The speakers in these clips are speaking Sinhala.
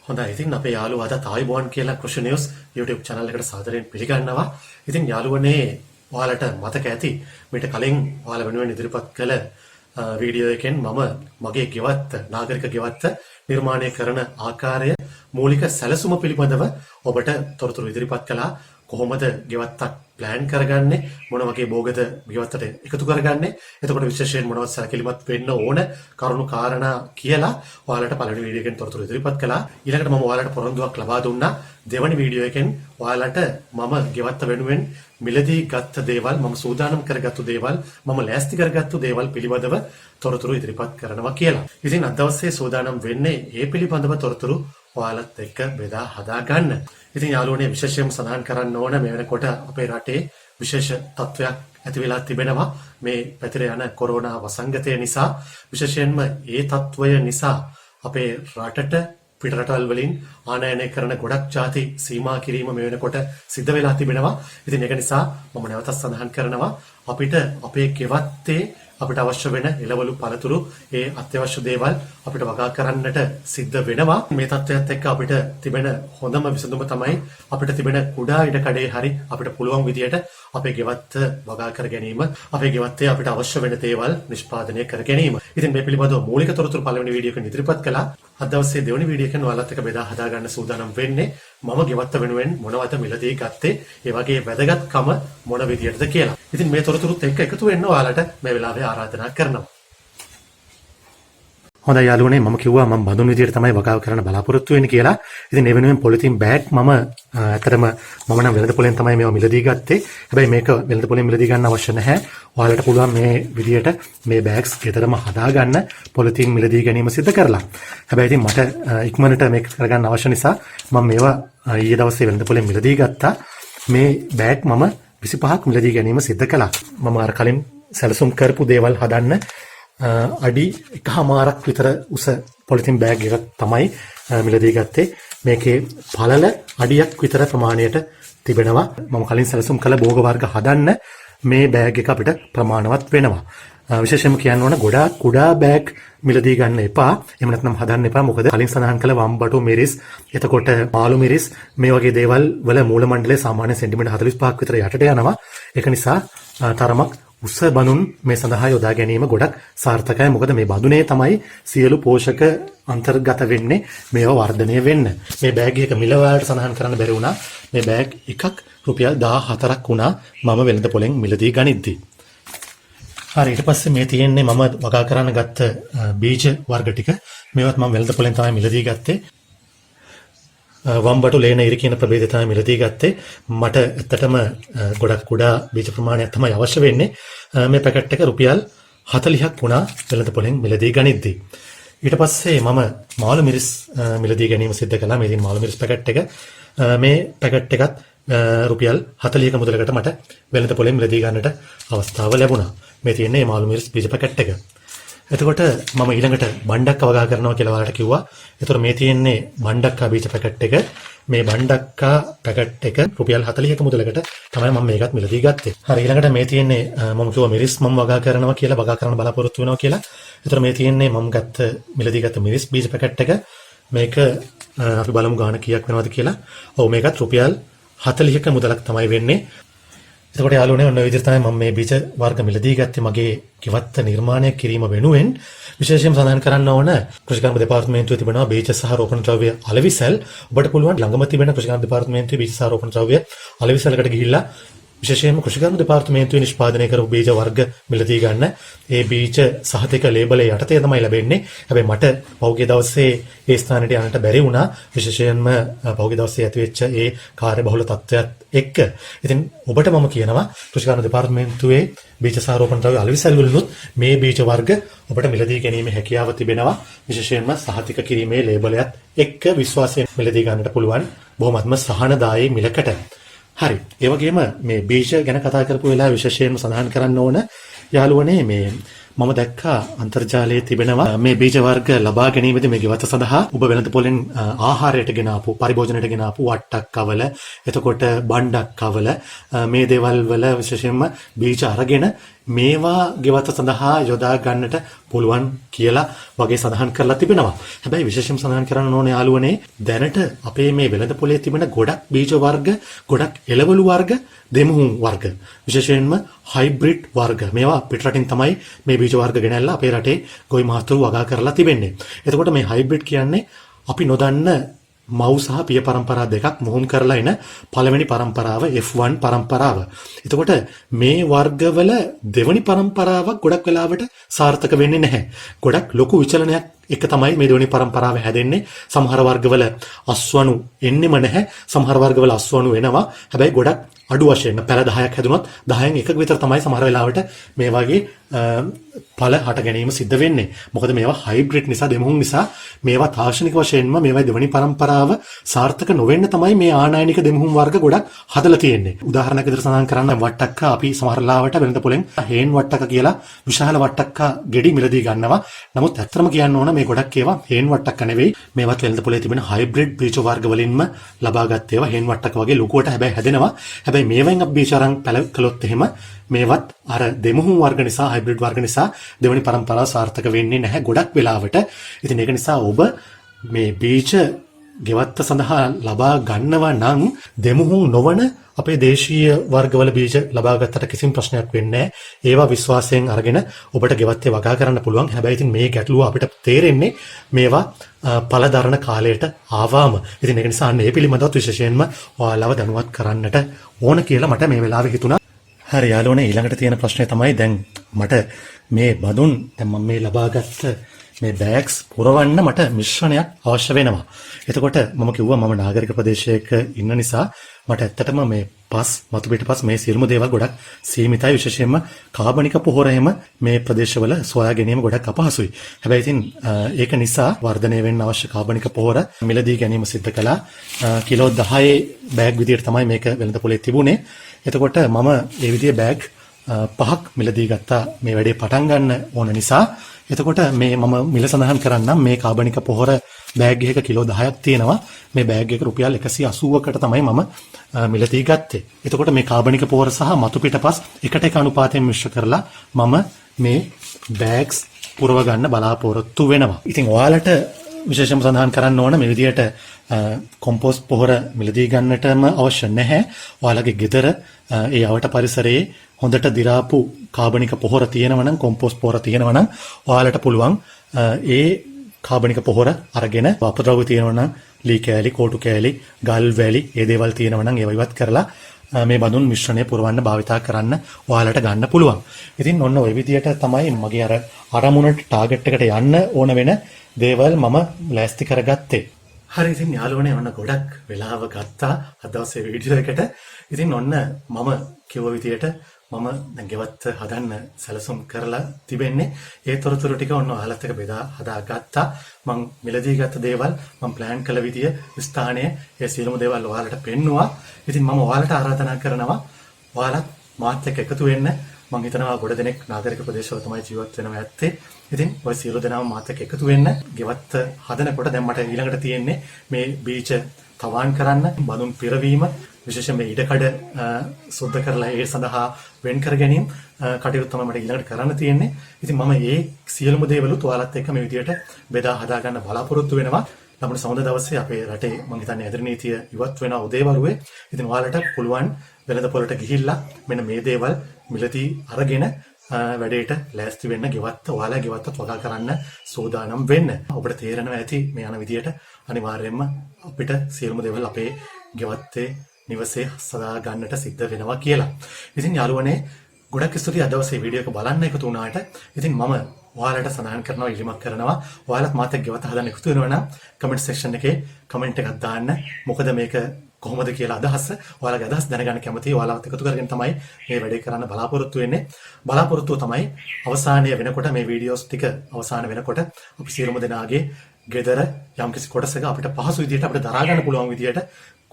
හොඳයි. ඉතින් අපේ යාළුවා අද තායිබෝන් කියලා කෘෂි නිවුස් YouTube channel එකට සාදරයෙන් පිළිගන්නවා. ඉතින් යාළුවනේ ඔයාලට මතක ඇති මීට කලින් ඔයාලා වෙනුවෙන් ඉදිරිපත් කළ වීඩියෝ එකෙන් මම මගේ ගෙවත්ත නාගරික ගෙවත්ත නිර්මාණය කරන ආකාරය මූලික සැලසුම පිළිබඳව ඔබට තොරතුරු ඉදිරිපත් කළා. කොහොමද ගෙවත්තක් ප්ලෑන් කරගන්නේ, මොන වගේ භෝගද ගෙවත්තට එකතු කරගන්නේ, එතකොට විශේෂයෙන් මොනවද සැලකිලිමත් වෙන්න ඕන කරුණු කාරණා කියලා ඔයාලට පළවෙනි වීඩියෝ එකෙන් තොරතුරු ඉදිරිපත් කළා. ඊළඟට මම ඔයාලට පොරොන්දුවක් ලබා දුන්නා. දෙවැනි වීඩියෝ එකෙන් ඔයාලට මම ගෙවත්ත වෙනුවෙන් මිලදී ගත්ත දේවල්, මම සූදානම් කරගත්තු දේවල්, මම ලෑස්ති කරගත්තු දේවල් පිළිබඳව තොරතුරු ඉදිරිපත් කරනවා කියලා. ඉතින් අද දවසේ සූදානම් වෙන්නේ මේ පිළිබඳව තොරතුරු ඔයාලත් එක්ක බෙදා හදා ගන්න. ඉතින් යාළුවනේ විශේෂයෙන්ම සඳහන් කරන්න ඕන මේ වෙනකොට අපේ රටේ විශේෂ තත්වයක් ඇති වෙලා තිබෙනවා. මේ පැතිර යන කොරෝනා වසංගතය නිසා විශේෂයෙන්ම ඒ තත්වය නිසා අපේ රටට පිට රටවල් වලින් ආනයනය කරන ගොඩක් ಜಾති සීමා කිරීම මේ වෙනකොට සිද්ධ වෙලා තිබෙනවා. ඉතින් ඒක නිසා මම නැවතත් සඳහන් කරනවා අපිට අපේ ගෙවත්තේ අපිට අවශ්‍ය වෙන එළවලු පළතුරු ඒ අත්‍යවශ්‍ය දේවල් අපිට වගා කරන්නට සිද්ධ වෙනවා. මේ තත්ත්වයත් එක්ක අපිට තිබෙන හොඳම විසඳුම තමයි අපිට තිබෙන කුඩා ඉඩකඩේ හරි අපිට පුළුවන් විදියට අපේ ගෙවත්ත වගා කර ගැනීම, අපේ ගෙවත්තේ අපිට අවශ්‍ය වෙන දේවල් නිෂ්පාදනය කර ගැනීම. ඉතින් මේ පිළිබඳව මූලික තොරතුරු පළවෙනි වීඩියෝ එකෙන් ඉදිරිපත් කළා. අද දවසේ දෙවෙනි වීඩියෝ එකෙන් ඔයාලත් එක්ක බෙදා හදා ගන්න සූදානම් වෙන්නේ මම ගෙවත්ත වෙනුවෙන් මොනවද මිලදී ගත්තේ, ඒ වගේ වැදගත්කම මොන විදියටද කියලා. ඉතින් මේ තොරතුරුත් එක්ක එකතු වෙන්න ඔයාලට මේ වෙලාවේ ආරාධනා කරනවා. හොඳයි යාළුවනේ, මම කිව්වා මම බඳුන් විදියට තමයි වගාව කරන්න බලාපොරොත්තු වෙන්නේ කියලා. ඉතින් ඒ වෙනුවෙන් පොලිතින් බෑග් මම ඇත්තටම මම නම් වෙළඳ පොලෙන් තමයි මේවා මිලදී ගත්තේ. හැබැයි මේක වෙළඳ පොලෙන් මිලදී ගන්න අවශ්‍ය නැහැ. ඔයාලට පුළුවන් මේ විදියට මේ බෑග්ස් ගෙදරම හදා ගන්න පොලිතින් මිලදී ගැනීම සිදු කරලා. හැබැයි ඉතින් මට ඉක්මනට මේක කරගන්න අවශ්‍ය නිසා මම මේවා ඊයේ දවසේ වෙළඳ පොලෙන් මිලදී ගත්තා. මේ බෑග් මම 25ක් මිලදී ගැනීම සිදු කළා. මම අර කලින් සැලසුම් කරපු දේවල් හදන්න අඩි 1.5ක් විතර උස පොලිතින් බෑග් එකක් තමයි මිලදී ගත්තේ. මේකේ පළල අඩියක් විතර ප්‍රමාණයට තිබෙනවා. මම කලින් සැලසුම් කළ භෝග වර්ග හදන්න මේ බෑග් එක අපිට ප්‍රමාණවත් වෙනවා. විශේෂයෙන්ම කියන්න ඕන ගොඩාක් කුඩා බෑග් මිලදී ගන්න එපා. එහෙම නැත්නම් හදන්න එපා. මොකද කලින් සඳහන් කළ වම්බටු මිරිස්, එතකොට මාළු මිරිස් මේ වගේ දේවල් වල මූල මණ්ඩලය සාමාන්‍ය සෙන්ටිමීටර් 45ක් විතර යටට යනවා. ඒක නිසා තරමක් උස බඳුන් මේ සඳහා යොදා ගැනීම ගොඩක් සාර්ථකයි. මොකද මේ බඳුනේ තමයි සියලු පෝෂක අන්තර්ගත වෙන්නේ, මේවා වර්ධනය වෙන්න. මේ බෑග් එක මිල වලට සඳහන් කරන්න බැරි වුණා. මේ බෑග් එකක් රුපියල් 14ක් වුණා මම වෙළඳ පොලෙන් මිලදී ගනිද්දී. හරි, ඊට පස්සේ මේ තියෙන්නේ මම වගා කරන්න ගත්ත බීජ වර්ග ටික. මේවත් මම වෙළඳ පොලෙන් තමයි මිලදී ගත්තේ. වම්බටු ලේන ඉරි කියන ප්‍රභේදය තමයි මිලදී ගත්තේ. මට ඇත්තටම ගොඩක් කුඩා බීජ ප්‍රමාණයක් තමයි අවශ්‍ය වෙන්නේ. මේ පැකට් එක රුපියල් 40ක් වුණා වෙළඳ පොලෙන් මිලදී ගනිද්දී. ඊට පස්සේ මම මාළු මිරිස් මිලදී ගැනීම සිදු කළා. මේ තියෙන මාළු මිරිස් පැකට් එක. මේ පැකට් එකත් රුපියල් 40ක මුදලකට මට වෙළඳ පොලෙන් මිලදී ගන්නට අවස්ථාව ලැබුණා. මේ තියෙන්නේ මාළු මිරිස් බීජ පැකට් එක. එතකොට මම ඊළඟට බණ්ඩක්කා වගා කරනවා කියලා ඔයාලට කිව්වා. ඒතර මේ තියෙන්නේ බණ්ඩක්කා බීජ පැකට් එක. මේ බණ්ඩක්කා පැකට් එක රුපියල් 40ක මුදලකට තමයි මම මේකත් මිලදී ගත්තේ. හරි, ඊළඟට මේ තියෙන්නේ මම කිව්වා මිරිස් මම වගා කරනවා කියලා, වගා කරන්න බලාපොරොත්තු වෙනවා කියලා. ඒතර මේ තියෙන්නේ මම මිලදී ගත්ත මිරිස් බීජ පැකට් එක. මේක අපි බලමු ගාණ කීයක් වෙනවද කියලා. ඔව්, මේකත් රුපියල් 40ක මුදලක් තමයි වෙන්නේ. එතකොට යාළුවනේ ඔන්න ඔය විදිහට තමයි මම මේ බීජ වර්ග මිලදී ගත්තේ මගේ ගෙවත්ත නිර්මාණය කිරීම වෙනුවෙන්. විශේෂයෙන්ම සඳහන් කරන්න ඕන කෘෂිකර්ම දෙපාර්තමේන්තුවේ තිබෙනවා බීජ සහ රෝපණ ද්‍රව්‍ය අලෙවිසල්. ඔබට පුළුවන් ළඟම තිබෙන කෘෂිකර්ම දෙපාර්තමේන්තුවේ බීජ සහ රෝපණ ද්‍රව්‍ය අලෙවිසලකට ගිහිල්ලා විශේෂයෙන්ම කෘෂිකර්ම දෙපාර්තමේන්තුවේ නිෂ්පාදනය කරපු බීජ වර්ග මිලදී ගන්න. ඒ බීජ සහතික ලේබලේ යටතේ තමයි ලැබෙන්නේ. හැබැයි මට පෞගේ දවසේ ඒ ස්ථානෙට යන්නට බැරි වුණා. විශේෂයෙන්ම පෞගේ දවසේ ඇතිවෙච්ච ඒ කාර්යබහුල තත්ත්වයක් එක්ක. ඉතින් ඔබට මම කියනවා කෘෂිකර්ම දෙපාර්තමේන්තුවේ බීජ සහ රෝපණ ද්‍රව්‍ය අලෙවිසල් වලිනුත් මේ බීජ වර්ග ඔබට මිලදී ගැනීමේ හැකියාව තිබෙනවා. විශේෂයෙන්ම සහතික කිරීමේ ලේබලයත් එක්ක විශ්වාසයෙන් මිලදී ගන්නට පුළුවන් බොහොමත්ම සහනදායී මිලකට. හරි, ඒ වගේම මේ බීජ ගැන කතා කරපු වෙලාව විශේෂයෙන්ම සඳහන් කරන්න ඕන යාළුවනේ මේ මම දැක්කා අන්තර්ජාලයේ තිබෙනවා මේ බීජ වර්ග ලබා ගැනීමේදී මේ ගෙවත සඳහා ඔබ වෙළඳ පොලෙන් ආහාරයට ගෙන ආපු පරිභෝජනයට ගෙන ආපු වට්ටක් කවල, එතකොට බණ්ඩක් කවල මේ දේවල් වල විශේෂයෙන්ම බීජ අරගෙන මේවා ගෙවත සඳහා යොදා ගන්නට පුළුවන් කියලා වගේ සඳහන් කරලා තිබෙනවා. හැබැයි විශේෂයෙන් සඳහන් කරන්න ඕනේ යාළුවනේ දැනට අපේ මේ වෙළඳ පොලේ තිබෙන ගොඩක් බීජ වර්ග, ගොඩක් එළවලු වර්ග, දෙමුහුම් වර්ග, විශේෂයෙන්ම හයිබ්‍රිඩ් වර්ග. මේවා පිටරටින් තමයි මේ බීජ වර්ග ගෙනල්ලා අපේ රටේ ගොවි මහතුරු වගා කරලා තිබෙන්නේ. එතකොට මේ හයිබ්‍රිඩ් කියන්නේ අපි නොදන්න මව් සහ පිය පරම්පරා දෙකක් මුහුම් කරලා එන පළවෙනි පරම්පරාව F1 පරම්පරාව. එතකොට මේ වර්ගවල දෙවෙනි පරම්පරාවක් ගොඩක් වෙලාවට සාර්ථක වෙන්නේ නැහැ. ගොඩක් ලොකු විචලනයක් එක තමයි මේ දෙවෙනි පරම්පරාව හැදෙන්නේ. සමහර වර්ගවල අස්වනු එන්නෙම නැහැ. සමහර වර්ගවල අස්වනු එනවා. හැබැයි ගොඩක් අඩු වශයෙන් පැල 10ක් හැදුනොත් 10න් එකක විතර තමයි සමහර වෙලාවට මේ වගේ ඵල හට ගැනීම සිද්ධ වෙන්නේ. මොකද මේවා හයිබ්‍රිඩ් නිසා, දෙමුහුම් නිසා මේවා තාක්ෂණික වශයෙන්ම මේවා දෙවෙනි පරම්පරාව සාර්ථක නොවෙන්න තමයි මේ ආනයනික දෙමුහුම් වර්ග ගොඩක් හදලා තියෙන්නේ. උදාහරණයක් විදිහට සඳහන් කරන්න වට්ටක්කා අපි සමහර ලාවට වෙළඳ පොලෙන් හේන් වට්ටක්කා කියලා විශාල වට්ටක්කා ගෙඩි මිලදී ගන්නවා. නමුත් ඇත්තටම කියන්න ඕන මේ ගොඩක් ඒවා හේන් වට්ටක්කා නෙවෙයි. මේවත් වෙළඳ පොලේ තිබෙන හයිබ්‍රිඩ් බීජ වර්ග වලින්ම ලබාගත් ඒවා හේන් වට්ටක්කා වගේ ලොකුවට හැබැයි හැදෙනවා. හැබැයි මේවෙන් අපි බීජ අරන් පැල කළොත් එහෙම මේවත් අර දෙමුහුම් වර්ග නිසා, හයිබ්‍රිඩ් වර්ග නිසා දෙවෙනි පරම්පරාව සාර්ථක වෙන්නේ නැහැ ගොඩක් වෙලාවට. ඉතින් ඒක නිසා ඔබ මේ බීජ ගෙවත්ත සඳහා ලබා ගන්නවා නම් දෙමුහුම් නොවන අපේ දේශීය වර්ගවල බීජ ලබා ගත්තට කිසිම ප්‍රශ්නයක් වෙන්නේ නැහැ. ඒවා විශ්වාසයෙන් අරගෙන ඔබට ගෙවත්තේ වගා කරන්න පුළුවන්. හැබැයි ඉතින් මේ ගැටලුව අපිට තේරෙන්නේ මේවා පළදරන කාලයට ආවම. ඉතින් ඒක නිසා මේ පිළිබඳව විශේෂයෙන්ම ඔයාලව දැනුවත් කරන්නට ඕන කියලා මට මේ වෙලාවේ හිතුණා. හරි යාළුවනේ ඊළඟට තියෙන ප්‍රශ්නේ තමයි දැන් මට මේ බඳුන් දැන් මම මේ ලබාගත්ත මේ බෑග්ස් පුරවන්න මට මිශ්‍රණයක් අවශ්‍ය වෙනවා. එතකොට මම කිව්වා මම නාගරික ප්‍රදේශයක ඉන්න නිසා මට ඇත්තටම මේ මතු පිටපස් මේ සියලුම දේවල් ගොඩක් සීමිතයි. විශේෂයෙන්ම කාබනික පොහොර එහෙම මේ ප්‍රදේශවල සොයා ගැනීම ගොඩක් අපහසුයි. හැබැයි ඉතින් ඒක නිසා වර්ධනය වෙන්න අවශ්‍ය කාබනික පොහොර මිලදී ගැනීම සිද්ධ කළා. කිලෝ 10 බෑග් විදියට තමයි මේක වෙළඳ පොලේ තිබුණේ. එතකොට මම මේ විදිහේ බෑග් 5ක් මිලදී ගත්තා මේ වැඩේ පටන් ගන්න ඕන නිසා. එතකොට මේ මම මිල සඳහන් කරන්නම් මේ කාබනික පොහොර බෑග් එකක කිලෝ 10ක් තියෙනවා. මේ බෑග් එක රුපියල් 180කට තමයි මම මිලදී ගත්තේ. එතකොට මේ කාබනික පොහොර සහ මතු පිටපස් එකට එක අනුපාතයෙන් මිශ්‍ර කරලා මම මේ බෑග්ස් පුරව ගන්න බලාපොරොත්තු වෙනවා. ඉතින් ඔයාලට විශේෂම සඳහන් කරන්න ඕන මේ විදිහට කොම්පෝස්ට් පොහොර මිලදී ගන්නටම අවශ්‍ය නැහැ. ඔයාලගේ ගෙදර ඒ යවට පරිසරයේ හොඳට දි รา පු කාබනික පොහොර තියෙනවා නම්, කොම්පෝස්ට් පොහොර තියෙනවා නම් ඔයාලට පුළුවන් ඒ කාබනික පොහොර අරගෙන අපද්‍රව්‍ය තියෙනවා නම් ලී කෑලි, කෝටු කෑලි, ගල් වැලි ඒ දේවල් තියෙනවා නම් ඒව ඉවත් කරලා මේ බඳුන් මිශ්‍රණය පුරවන්න භාවිතා කරන්න ඔයාලට ගන්න පුළුවන්. ඉතින් ඔන්න ওই විදිහට තමයි මගේ අර අරමුණට ටාගට් එකට යන්න ඕන වෙන දේවල් මම ලෑස්ති කරගත්තේ. හරි ඉතින් යාළුවනේ ඔන්න ගොඩක් වෙලාව ගත්තා අද දවසේ වීඩියෝ එකට. ඉතින් ඔන්න මම කිව්ව විදියට මම දැන් ගෙවත්ත හදන්න සැලසුම් කරලා තිබෙන්නේ. ඒ තොරතුරු ටික ඔන්න ඔයාලත් එක්ක බෙදා හදාගත්තා. මම මිලදී ගත්ත දේවල් මම ප්ලෑන් කළ විදිය, ස්ථානය, ඒ සියලුම දේවල් ඔයාලට පෙන්නුවා. ඉතින් මම ඔයාලට ආරාධනා කරනවා ඔයාලත් මාත් එක්ක එකතු වෙන්න. මම හිතනවා ගොඩ දෙනෙක් නාගරික ප්‍රදේශවල තමයි ජීවත් වෙනවා ඇත්තේ. ඉතින් ඔය සියලු දෙනාම මාත් එක්ක එකතු වෙන්න. ගෙවත්ත හදනකොට දැන් මට ඊළඟට තියෙන්නේ මේ බීජ තවාන් කරන්න, බඳුන් පිරවීම, විශේෂයෙන් මේ ඉඩකඩ සුද්ධ කරලා ඒ සඳහා වෙන් කර ගැනීම කටයුතු තමයි මට ඊළඟට කරන්න තියෙන්නේ. ඉතින් මම මේ සියලුම දේවලුත් ඔයාලත් එක්ක මේ විදියට බෙදා හදා ගන්න බලාපොරොත්තු වෙනවා. ළමන සමුද දවසේ අපේ රටේ මම හිතන්නේ ඇදරි නීතිය ඉවත් වෙනවා උදේවරුේ. ඉතින් ඔයාලට පුළුවන් වෙළඳ පොළට ගිහිල්ලා මෙන්න මේ දේවල් මිලදී අරගෙන වැඩේට ලෑස්ති වෙන්න, ගෙවත්ත ඔයාලා ගෙවත්තත් වගා කරන්න සූදානම් වෙන්න. ඔබට තේරෙනවා ඇති මේ යන විදියට අනිවාර්යයෙන්ම අපිට සියලුම දේවල් අපේ ගෙවත්තේ නිවසේ සදා ගන්නට සිද්ධ වෙනවා කියලා. ඉතින් යාළුවනේ ගොඩක් ස්තුතියි අද දවසේ වීඩියෝ එක බලන්න එකතු වුණාට. ඉතින් මම ඔයාලට සඳහන් කරනවා, ඉල්ලීමක් කරනවා. ඔයාලත් මාත් එක්ක ගෙවත හදන්න එකතු වෙනවා නම් කමෙන්ට් සෙක්ෂන් එකේ කමෙන්ට් එකක් දාන්න. මොකද මේක කොහොමද කියලා අදහස ඔයාලගේ අදහස් දැනගන්න කැමතියි. ඔයාලවත් එකතු කරගෙන තමයි මේ වැඩේ කරන්න බලාපොරොත්තු වෙන්නේ. බලාපොරොත්තුව තමයි අවසානයේ වෙනකොට මේ වීඩියෝස් ටික අවසාන වෙනකොට අපි සියලුම දෙනාගේ ගෙදර යම්කිසි කොටසක අපිට පහසු විදියට අපිට දරා ගන්න පුළුවන් විදියට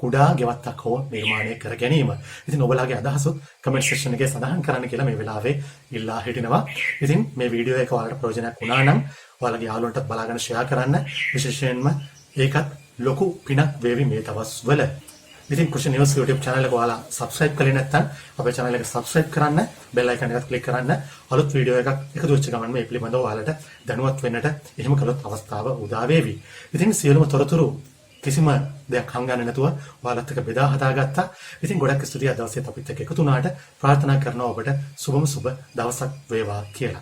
කුඩා ගෙවත්තක් හෝ නිර්මාණය කර ගැනීම. ඉතින් ඔයාලගේ අදහසත් කමෙන්ට් සෙක්ෂන් එකේ සඳහන් කරන්න කියලා මේ වෙලාවේ ඉල්ලා හිටිනවා. ඉතින් මේ වීඩියෝ එක ඔයාලට ප්‍රයෝජනයක් වුණා නම් ඔයාලගේ යාළුවන්ටත් බලාගෙන ෂෙයා කරන්න. විශේෂයෙන්ම ඒකත් ලොකු පිනක් වේවි මේ දවස්වල. ඉතින් කෘෂි නිවස් YouTube channel එක ඔයාලා subscribe කරේ නැත්නම් අපේ channel එක subscribe කරන්න, bell icon එකත් click කරන්න. අලුත් වීඩියෝ එකක් එකතු වෙච්ච ගමන් මේ පිළිබඳව ඔයාලට දැනුවත් වෙන්නට එහෙම කළොත් අවස්ථාව උදා වේවි. ඉතින් සියලුම තොරතුරු කිසිම දෙයක් හංගන්නේ නැතුව ඔයාලත් එක්ක බෙදා හදාගත්තා. ඉතින් ගොඩක් ස්තුතියි අද දවසේත් අපිත් එක්ක එකතු වුණාට. ප්‍රාර්ථනා කරනවා ඔබට සුබම සුබ දවසක් වේවා කියලා.